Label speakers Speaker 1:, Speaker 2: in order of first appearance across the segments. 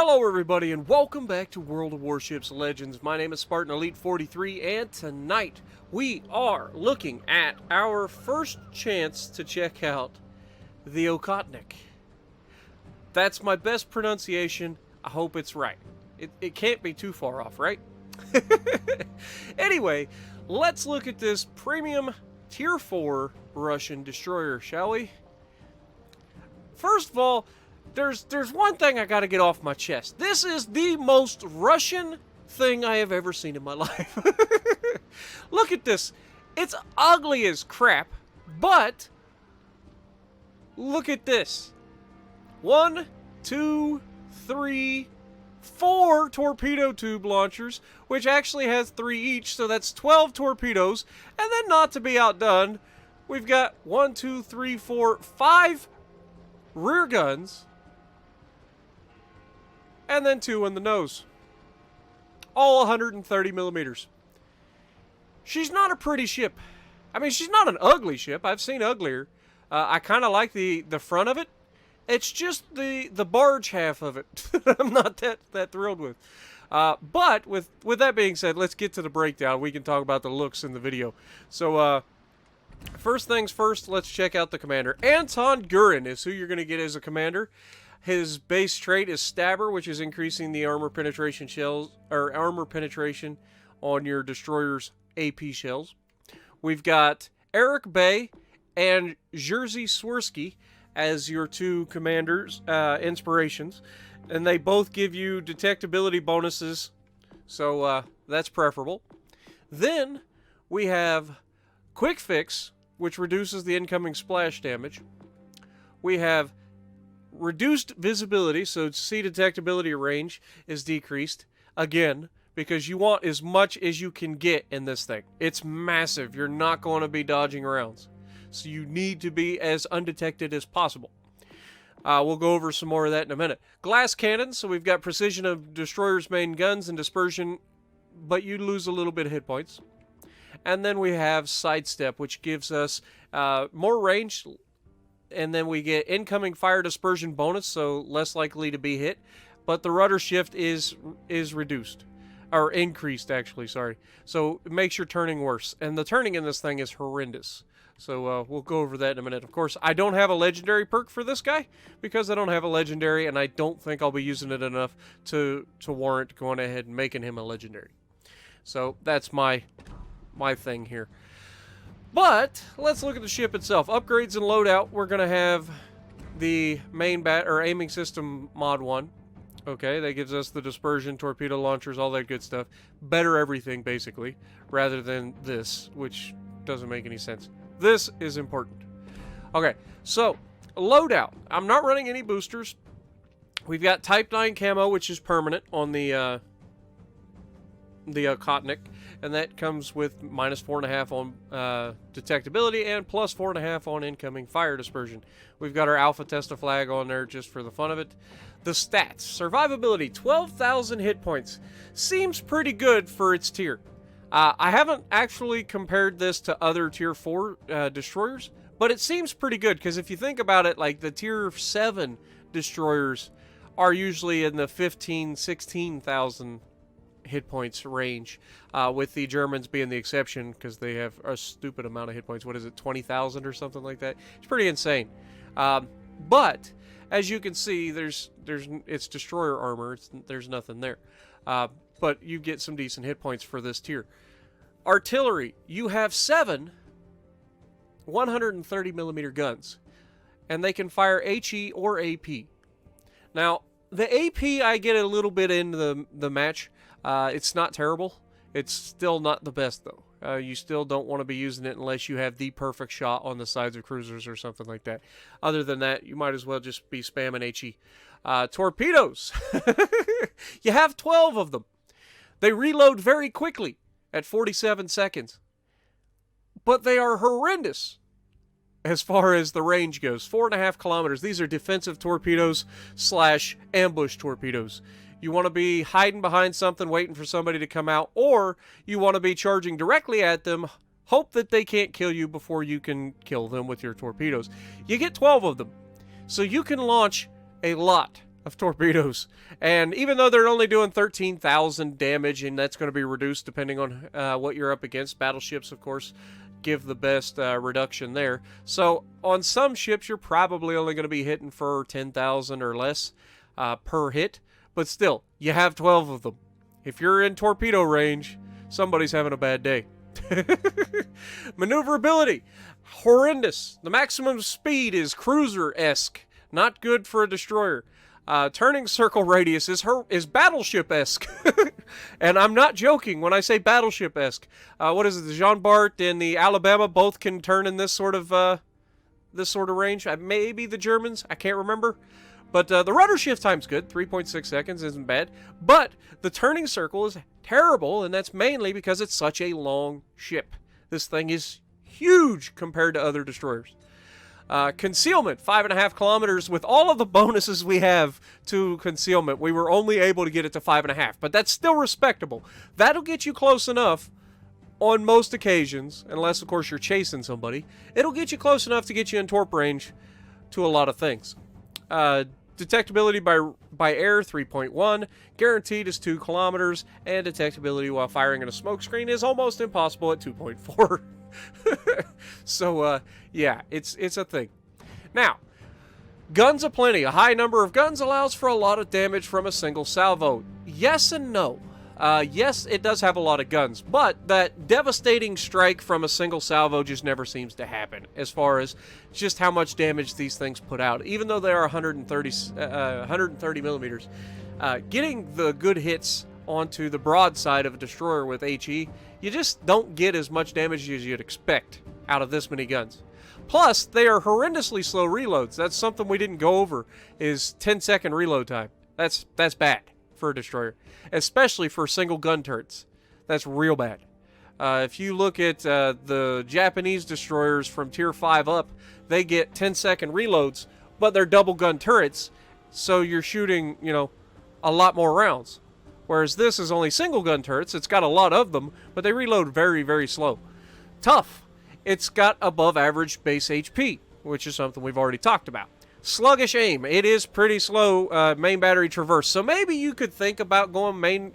Speaker 1: Hello everybody and welcome back to World of Warships Legends. My name is Spartan Elite 43 and tonight we are looking at our first chance to check out the Okhotnik. That's my best pronunciation. I hope it's right. It can't be too far off, right? Anyway, let's look at this premium Tier 4 Russian destroyer, shall we? First of all, there's one thing I gotta get off my chest. This is the most Russian thing I have ever seen in my life. Look at this. It's ugly as crap, but look at this. 1, 2, 3, 4 torpedo tube launchers, which actually has 3 each, so that's 12 torpedoes. And then, not to be outdone, we've got 1, 2, 3, 4, 5 rear guns, and then 2 in the nose. All 130 millimeters. She's not a pretty ship. I mean, she's not an ugly ship. I've seen uglier. I kind of like the front of it. It's just the barge half of it I'm not that thrilled with. But with that being said, let's get to the breakdown. We can talk about the looks in the video. So, first things first, let's check out the commander. Anton Gurin is who you're going to get as a commander. His base trait is Stabber, which is increasing the armor penetration shells or armor penetration on your destroyer's AP shells. We've got Eric Bay and Jerzy Swirsky as your 2 commanders inspirations, and they both give you detectability bonuses, so that's preferable. Then we have Quick Fix, which reduces the incoming splash damage. We have reduced visibility, so sea detectability range is decreased, again, because you want as much as you can get in this thing. It's massive. You're not going to be dodging rounds, so you need to be as undetected as possible. We'll go over some more of that in a minute. Glass cannons, so we've got precision of destroyer's main guns and dispersion, but you lose a little bit of hit points. And then we have sidestep, which gives us more range, and then we get incoming fire dispersion bonus, so less likely to be hit, but the rudder shift is reduced, or increased actually, sorry. So it makes your turning worse, and the turning in this thing is horrendous. So we'll go over that in a minute. Of course, I don't have a legendary perk for this guy, because I don't have a legendary, and I don't think I'll be using it enough to warrant going ahead and making him a legendary. So that's my thing here. But let's look at the ship itself. Upgrades and loadout. We're going to have the main aiming system mod 1. Okay, that gives us the dispersion, torpedo launchers, all that good stuff. Better everything, basically, rather than this, which doesn't make any sense. This is important. Okay, so loadout. I'm not running any boosters. We've got Type 9 camo, which is permanent on the Okhotnik, and that comes with minus 4.5 on detectability and plus 4.5 on incoming fire dispersion. We've got our Alpha Testa flag on there just for the fun of it. The stats. Survivability, 12,000 hit points. Seems pretty good for its tier. I haven't actually compared this to other Tier 4 destroyers, but it seems pretty good, because if you think about it, like the Tier 7 destroyers are usually in the 15,000, 16,000 hit points range, with the Germans being the exception because they have a stupid amount of hit points. What is it, 20,000 or something like that? It's pretty insane. But as you can see, it's destroyer armor. There's nothing there, but you get some decent hit points for this tier. Artillery, you have 7 130 millimeter guns, and they can fire HE or AP. Now the AP, I get a little bit into the match. It's not terrible. It's still not the best, though. You still don't want to be using it unless you have the perfect shot on the sides of cruisers or something like that. Other than that, you might as well just be spamming HE. Torpedoes. You have 12 of them. They reload very quickly at 47 seconds. But they are horrendous as far as the range goes. 4.5 kilometers. These are defensive torpedoes / ambush torpedoes. You want to be hiding behind something, waiting for somebody to come out, or you want to be charging directly at them, hope that they can't kill you before you can kill them with your torpedoes. You get 12 of them, so you can launch a lot of torpedoes. And even though they're only doing 13,000 damage, and that's going to be reduced depending on what you're up against, battleships, of course, give the best reduction there. So on some ships, you're probably only going to be hitting for 10,000 or less per hit. But still, you have 12 of them. If you're in torpedo range, somebody's having a bad day. Maneuverability, horrendous. The maximum speed is cruiser-esque. Not good for a destroyer. Turning circle radius is battleship-esque. And I'm not joking when I say battleship-esque. What is it? The Jean Bart and the Alabama both can turn in this sort of range. Maybe the Germans. I can't remember. But the rudder shift time's good. 3.6 seconds isn't bad. But the turning circle is terrible, and that's mainly because it's such a long ship. This thing is huge compared to other destroyers. Concealment, 5.5 kilometers. With all of the bonuses we have to concealment, we were only able to get it to 5.5, but that's still respectable. That'll get you close enough on most occasions, unless, of course, you're chasing somebody. It'll get you close enough to get you in torp range to a lot of things. Detectability by air, 3.1. Guaranteed is 2 kilometers, and detectability while firing in a smoke screen is almost impossible at 2.4. So, yeah, it's a thing. Now, guns aplenty. A high number of guns allows for a lot of damage from a single salvo. Yes and no. Yes, it does have a lot of guns, but that devastating strike from a single salvo just never seems to happen as far as just how much damage these things put out. Even though they are 130 millimeters, getting the good hits onto the broadside of a destroyer with HE, you just don't get as much damage as you'd expect out of this many guns. Plus, they are horrendously slow reloads. That's something we didn't go over, is 10-second reload time. That's bad for a destroyer, especially for single gun turrets. That's real bad. If you look at the Japanese destroyers from tier 5 up, they get 10-second reloads, but they're double gun turrets, so you're shooting, a lot more rounds. Whereas this is only single gun turrets. It's got a lot of them, but they reload very, very slow. Tough. It's got above average base HP, which is something we've already talked about. Sluggish aim. It is pretty slow main battery traverse. So maybe you could think about going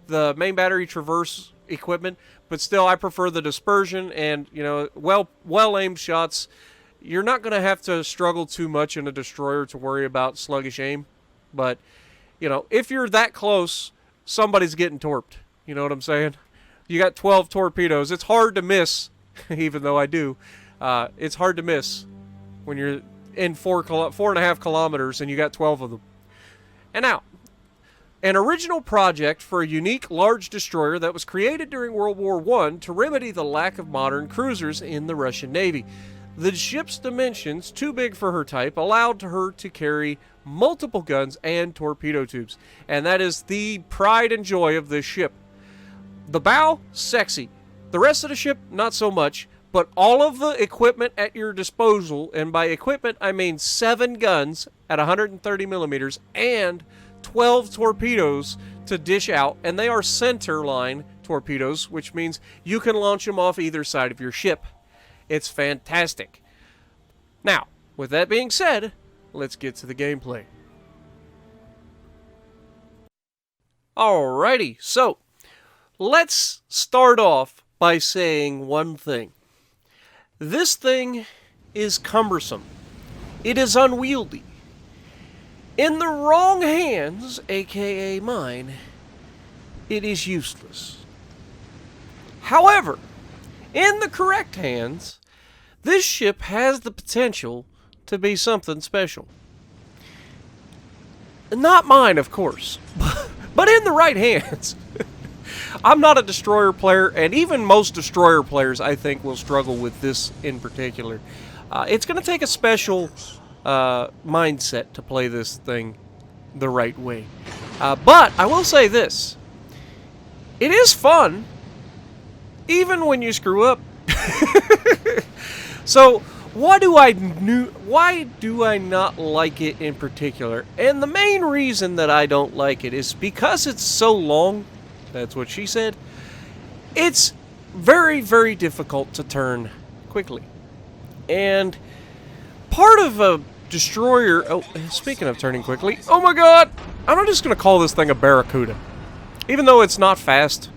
Speaker 1: the main battery traverse equipment, but still I prefer the dispersion and, well aimed shots. You're not going to have to struggle too much in a destroyer to worry about sluggish aim, but if you're that close, somebody's getting torped. You know what I'm saying? You got 12 torpedoes. It's hard to miss, even though I do. It's hard to miss when you're in 4.5 kilometers and you got 12 of them. And now, an original project for a unique large destroyer that was created during World War I to remedy the lack of modern cruisers in the Russian Navy. The ship's dimensions, too big for her type, allowed her to carry multiple guns and torpedo tubes. And that is the pride and joy of this ship. The bow, sexy. The rest of the ship, not so much. But all of the equipment at your disposal, and by equipment I mean 7 guns at 130 millimeters and 12 torpedoes to dish out, and they are center line torpedoes, which means you can launch them off either side of your ship. It's fantastic. Now, with that being said, let's get to the gameplay. Alrighty, so let's start off by saying one thing. This thing is cumbersome. It is unwieldy. In the wrong hands, aka mine, it is useless. However, in the correct hands, this ship has the potential to be something special. Not mine, of course, but in the right hands. I'm not a destroyer player, and even most destroyer players, I think, will struggle with this in particular. It's going to take a special mindset to play this thing the right way. But I will say this. It is fun, even when you screw up. So, why do I not like it in particular? And the main reason that I don't like it is because it's so long. That's what she said. It's very, very difficult to turn quickly. And part of destroyer... Oh, speaking of turning quickly... Oh my god! I'm just going to call this thing a Barracuda. Even though it's not fast.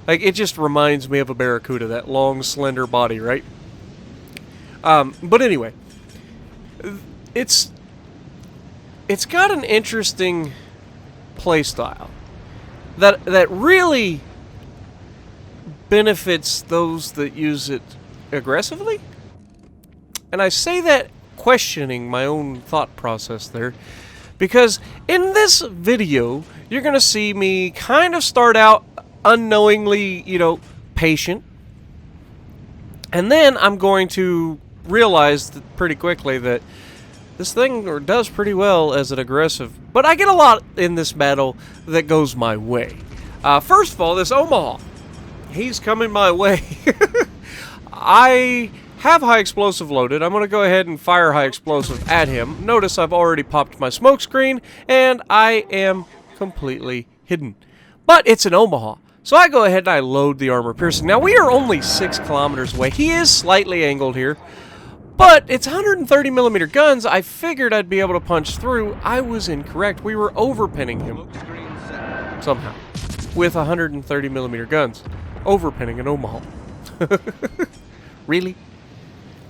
Speaker 1: Like, it just reminds me of a Barracuda. That long, slender body, right? But anyway. It's got an interesting playstyle. That really benefits those that use it aggressively. And I say that questioning my own thought process there, because in this video you're gonna see me kind of start out unknowingly, you know, patient, and then I'm going to realize that pretty quickly that this thing does pretty well as an aggressive, but I get a lot in this battle that goes my way. First of all, this Omaha, he's coming my way. I have high explosive loaded. I'm going to go ahead and fire high explosive at him. Notice I've already popped my smoke screen, and I am completely hidden. But it's an Omaha, so I go ahead and I load the armor piercing. Now, we are only 6 kilometers away. He is slightly angled here, but it's 130 millimeter guns. I figured I'd be able to punch through. I was incorrect. We were overpinning him somehow with 130 millimeter guns. Overpinning an Omaha. Really?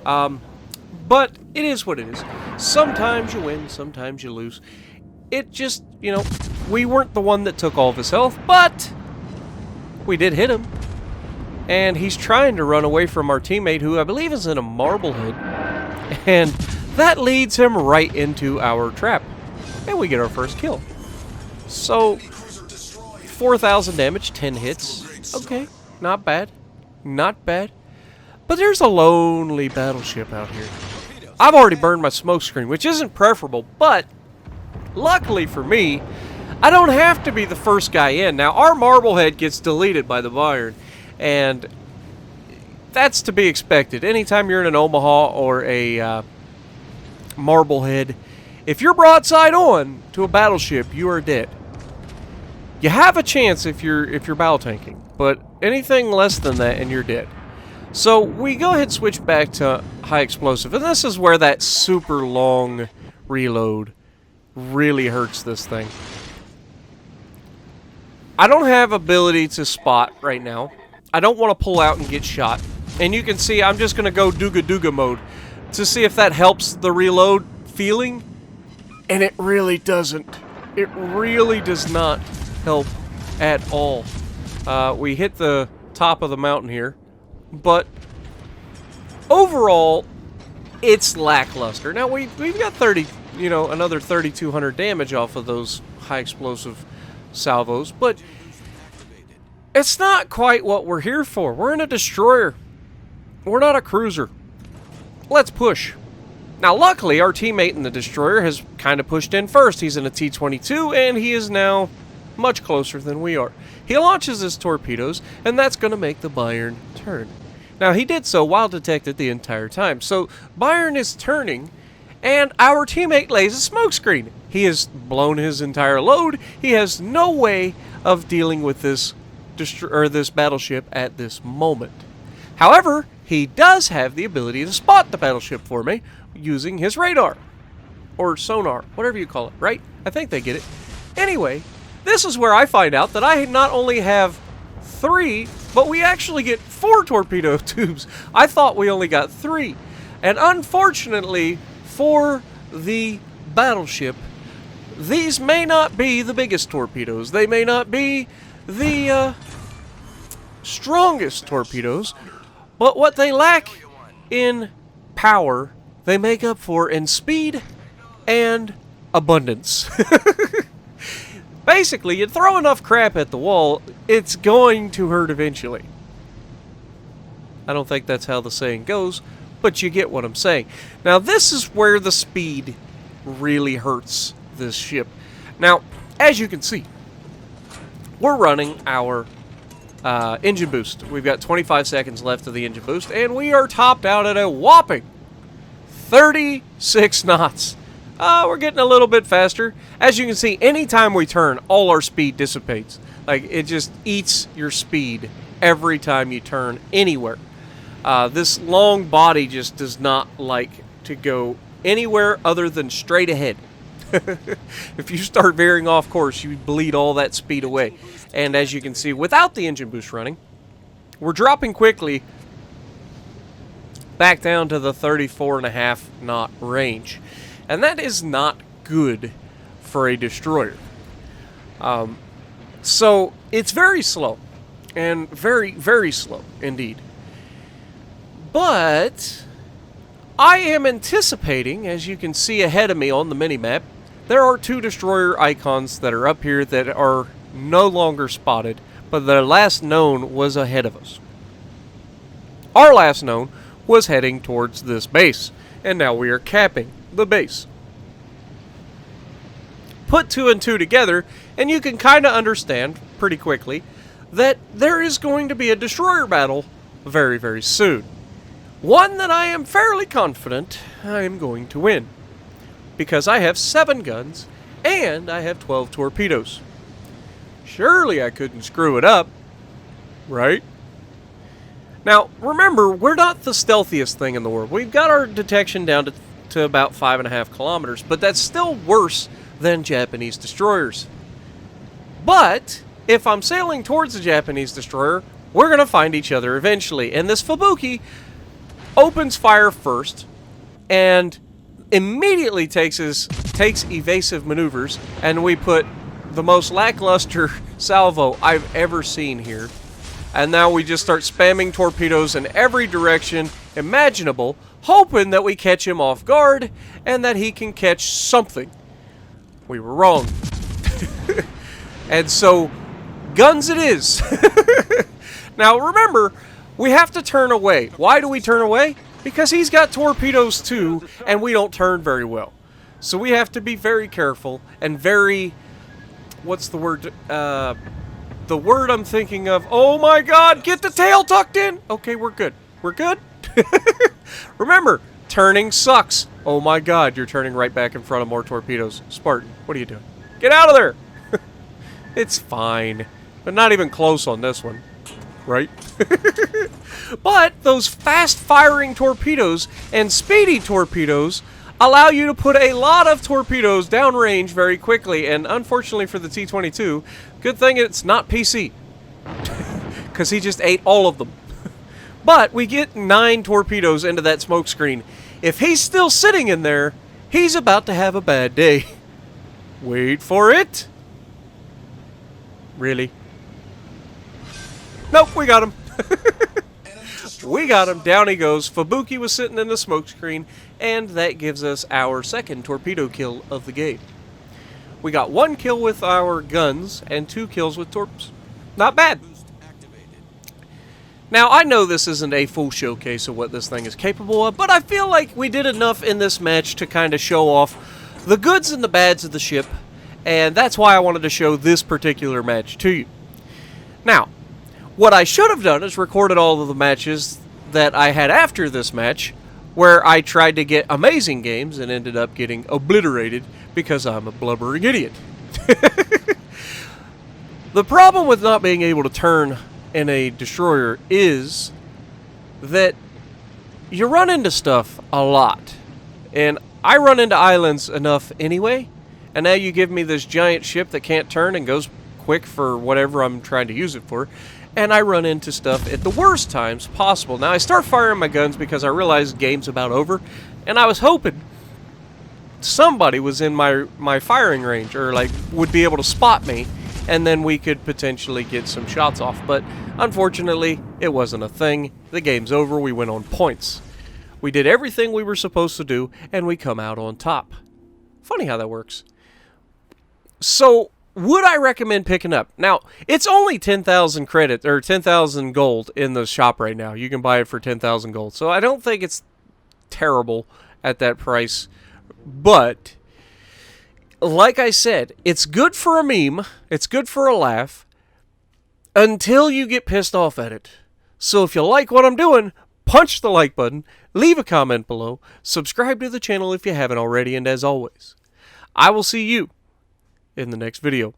Speaker 1: But it is what it is. Sometimes you win, sometimes you lose. It just, you know, we weren't the one that took all of his health, but we did hit him. And he's trying to run away from our teammate, who I believe is in a Marblehead. And that leads him right into our trap. And we get our first kill. So, 4,000 damage, 10 hits. Okay, not bad. Not bad. But there's a lonely battleship out here. I've already burned my smoke screen, which isn't preferable, but luckily for me, I don't have to be the first guy in. Now, our Marblehead gets deleted by the Bayern, and that's to be expected. Anytime you're in an Omaha or a Marblehead, if you're broadside on to a battleship, you are dead. You have a chance if you're battle tanking, but anything less than that and you're dead. So we go ahead and switch back to high explosive, and this is where that super long reload really hurts this thing. I don't have ability to spot right now. I don't want to pull out and get shot. And you can see I'm just going to go Dooga Dooga mode to see if that helps the reload feeling. And it really doesn't. It really does not help at all. We hit the top of the mountain here. But overall, it's lackluster. Now, we've got 30, you know, another 3,200 damage off of those high explosive salvos, but it's not quite what we're here for. We're in a destroyer. We're not a cruiser. Let's push. Now, luckily, our teammate in the destroyer has kind of pushed in first. He's in a T-22, and he is now much closer than we are. He launches his torpedoes, and that's going to make the Bayern turn. Now, he did so while detected the entire time. So, Bayern is turning, and our teammate lays a smoke screen. He has blown his entire load. He has no way of dealing with this battleship at this moment. However, he does have the ability to spot the battleship for me using his radar. Or sonar, whatever you call it, right? I think they get it. Anyway, this is where I find out that I not only have 3, but we actually get 4 torpedo tubes. I thought we only got 3. And unfortunately, for the battleship, these may not be the biggest torpedoes. They may not be the strongest torpedoes, but what they lack in power, they make up for in speed and abundance. Basically, you throw enough crap at the wall, it's going to hurt eventually. I don't think that's how the saying goes, but you get what I'm saying. Now, this is where the speed really hurts this ship. Now, as you can see, we're running our engine boost. We've got 25 seconds left of the engine boost, and we are topped out at a whopping 36 knots. We're getting a little bit faster. As you can see, anytime we turn, all our speed dissipates. Like, it just eats your speed every time you turn anywhere. This long body just does not like to go anywhere other than straight ahead. If you start veering off course, you bleed all that speed away. And as you can see, without the engine boost running, we're dropping quickly back down to the 34.5 knot range. And that is not good for a destroyer. So it's very slow. And very, very slow indeed. But I am anticipating, as you can see ahead of me on the minimap, there are 2 destroyer icons that are up here that are no longer spotted, but their last known was ahead of us. Our last known was heading towards this base, and now we are capping the base. Put 2 and 2 together, and you can kind of understand pretty quickly that there is going to be a destroyer battle very, very soon. One that I am fairly confident I am going to win, because I have 7 guns and I have 12 torpedoes. Surely I couldn't screw it up, right? Now, remember, we're not the stealthiest thing in the world. We've got our detection down to about 5.5 kilometers, but that's still worse than Japanese destroyers. But if I'm sailing towards a Japanese destroyer, we're going to find each other eventually. And this Fubuki opens fire first and immediately takes evasive maneuvers, and we put the most lackluster salvo I've ever seen here. And now we just start spamming torpedoes in every direction imaginable, hoping that we catch him off guard and that he can catch something. We were wrong. And so, guns it is. Now remember, we have to turn away. Why do we turn away? Because he's got torpedoes too, and we don't turn very well. So we have to be very careful and very... What's the word? The word I'm thinking of... Oh my god, get the tail tucked in! Okay, we're good. We're good? Remember, turning sucks. Oh my god, you're turning right back in front of more torpedoes. Spartan, what are you doing? Get out of there! It's fine. But not even close on this one. Right? But those fast-firing torpedoes and speedy torpedoes allow you to put a lot of torpedoes downrange very quickly, and unfortunately for the T-22, good thing it's not PC, because he just ate all of them. But we get 9 torpedoes into that smoke screen. If he's still sitting in there, he's about to have a bad day. Wait for it. Really? Nope, we got him. We got him. Down he goes. Fubuki was sitting in the smoke screen, and that gives us our second torpedo kill of the game. We got 1 kill with our guns and 2 kills with torps. Not bad. Now, I know this isn't a full showcase of what this thing is capable of, but I feel like we did enough in this match to kind of show off the goods and the bads of the ship, and that's why I wanted to show this particular match to you. Now, what I should have done is recorded all of the matches that I had after this match, where I tried to get amazing games and ended up getting obliterated because I'm a blubbering idiot. The problem with not being able to turn in a destroyer is that you run into stuff a lot. And I run into islands enough anyway, and now you give me this giant ship that can't turn and goes quick for whatever I'm trying to use it for, and I run into stuff at the worst times possible. Now, I start firing my guns because I realized game's about over, and I was hoping somebody was in my firing range, or like would be able to spot me, and then we could potentially get some shots off. But unfortunately, it wasn't a thing. The game's over. We went on points. We did everything we were supposed to do, and we come out on top. Funny how that works. So, would I recommend picking up? Now, it's only 10,000 credit, or 10,000 gold in the shop right now. You can buy it for 10,000 gold. So I don't think it's terrible at that price. But, like I said, it's good for a meme. It's good for a laugh. Until you get pissed off at it. So if you like what I'm doing, punch the like button. Leave a comment below. Subscribe to the channel if you haven't already. And as always, I will see you in the next video.